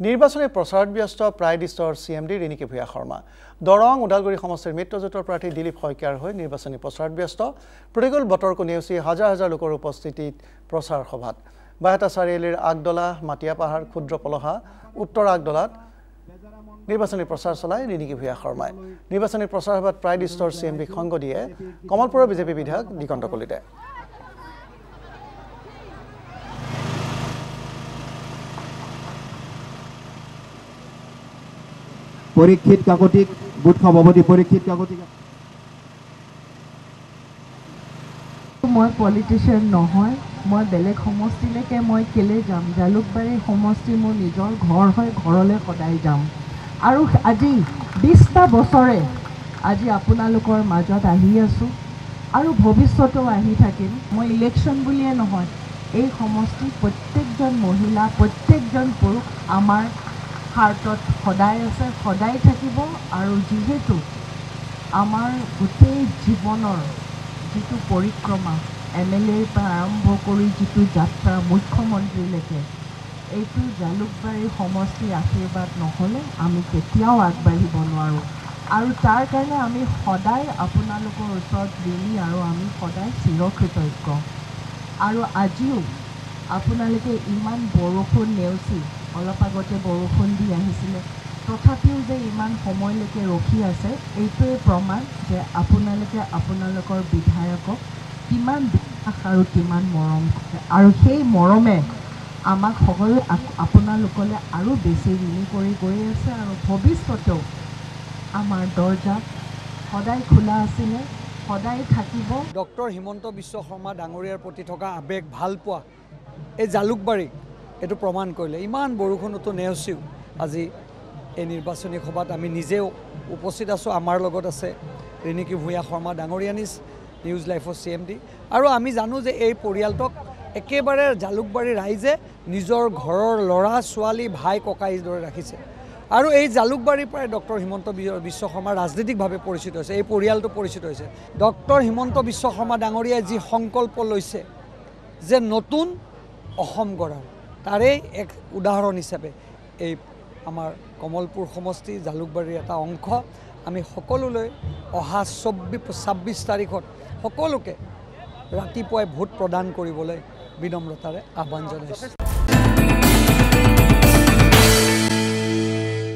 নিৰ্বাচনী প্ৰচাৰত ব্যস্ত প্ৰাইডিষ্টৰ CMD ৰিণিকী ভূঞা শৰ্মা দৰং ওদালগুৰি সমষ্টিৰ মিত্ৰজোঁটৰ প্ৰাৰ্থী দিলীপ শইকীয়াৰ হৈ নিৰ্বাচনী প্ৰচাৰত ব্যস্ত প্ৰতিকূল বতৰকো নেওচি হাজাৰ হাজাৰ লোকৰ উপস্থিতিত প্ৰচাৰ সভাত বাহেতা চাৰিআলিৰ আগদলা মাটিয়া পাহাৰ ক্ষুদ্ৰ পলহা উত্তৰ আগদলাত নিৰ্বাচনী প্ৰচাৰ চলাই ৰিণিকী ভূঞা শৰ্মাই নিৰ্বাচনী প্ৰচাৰ সভাত প্ৰাইডিষ্টৰ CMD সংগ দিয়ে কমলপুৰৰ বিজেপি বিধায়ক দিগন্ত কলিতে পৰীক্ষিত কাকতিক বুট সভাপতি পৰীক্ষিত কাকতিক মই পলিটিচিয়ান নহয় মই বেলেগ সমষ্টিলৈকে মই কেলে যাম জালুকবাৰী সমষ্টি মোৰ নিজৰ ঘৰ হয় ঘৰলৈ সদায় যাম আৰু আজি 20টা বছৰে আজি আপোনালোকৰ মাজত আহি আছোঁ আৰু ভৱিষ্যতেও আহি থাকিম মই ইলেকশ্যন বুলিয়ে নহয় এই সমষ্টি প্ৰত্যেকজন মহিলা প্ৰত্যেকজন পুৰুষ আমাৰ হাৰ্টত সদায় আছে সদায় থাকিব আৰু যিহেতু আমাৰ গোটেই জীৱনৰ যিটো পৰিক্ৰমা MLAৰ পৰা আৰম্ভ কৰি যিটো যাত্ৰা মুখ্যমন্ত্ৰীলৈকে এইটো জালুকবাৰী সমষ্টিৰ আশীৰ্বাদ নহ'লে আমি কেতিয়াও আগবাঢ়িব নোৱাৰোঁ আৰু তাৰ কাৰণে আমি সদায় আপোনালোকৰ ওচৰত ঋণী আৰু আমি সদায় চিৰকৃতজ্ঞ আৰু আজিও আপোনালোকে ইমান বৰষুণ নেওচি অলপ আগতে বৰষুণ দি আহিছিলে তথাপিও যে ইমান সময়লৈকে ৰখি আছে এইটোৱে প্ৰমাণ যে আপোনালোকে আপোনালোকৰ বিধায়কক কিমান বিশ্বাস আৰু কিমান মৰম কৰে আৰু সেই মৰমে আমাক সকলো আপোনালোকলৈ আৰু বেছি ঋণী কৰি গৈ আছে আৰু ভৱিষ্যতেও আমাৰ দৰ্জা সদায় খোলা আছিলে সদায় থাকিব ডক্টৰ হিমন্ত বিশ্ব শৰ্মা ডাঙৰীয়াৰ প্ৰতি থকা আবেগ ভাল পোৱা এই জালুকবাৰীক এইটো প্ৰমাণ কৰিলে ইমান বৰষুণতো নেওচিও আজি এই নিৰ্বাচনী সভাত আমি নিজেও উপস্থিত আছোঁ আমাৰ লগত আছে ৰিণিকী ভূঞা শৰ্মা ডাঙৰীয়ানীজ নিউজ লাইফৰ CMD আৰু আমি জানো যে এই পৰিয়ালটোক একেবাৰে জালুকবাৰী ৰাইজে নিজৰ ঘৰৰ ল'ৰা ছোৱালী ভাই ককাই দৰে ৰাখিছে আৰু এই জালুকবাৰীৰ পৰাই ডক্টৰ হিমন্ত বিশ্ব শৰ্মা ৰাজনৈতিকভাৱে পৰিচিত হৈছে এই পৰিয়ালটো পৰিচিত হৈছে ডক্টৰ হিমন্ত বিশ্ব শৰ্মা ডাঙৰীয়াই যি সংকল্প লৈছে যে নতুন অসম গঢ়াৰ তাৰে এক উদাহৰণ হিচাপে এই আমাৰ কমলপুৰ সমষ্টি জালুকবাৰীৰ এটা অংশ আমি সকলোলৈ অহা 26 তাৰিখত সকলোকে ৰাতিপুৱাই ভোট প্ৰদান কৰিবলৈ বিনম্ৰতাৰে আহ্বান জনাইছোঁ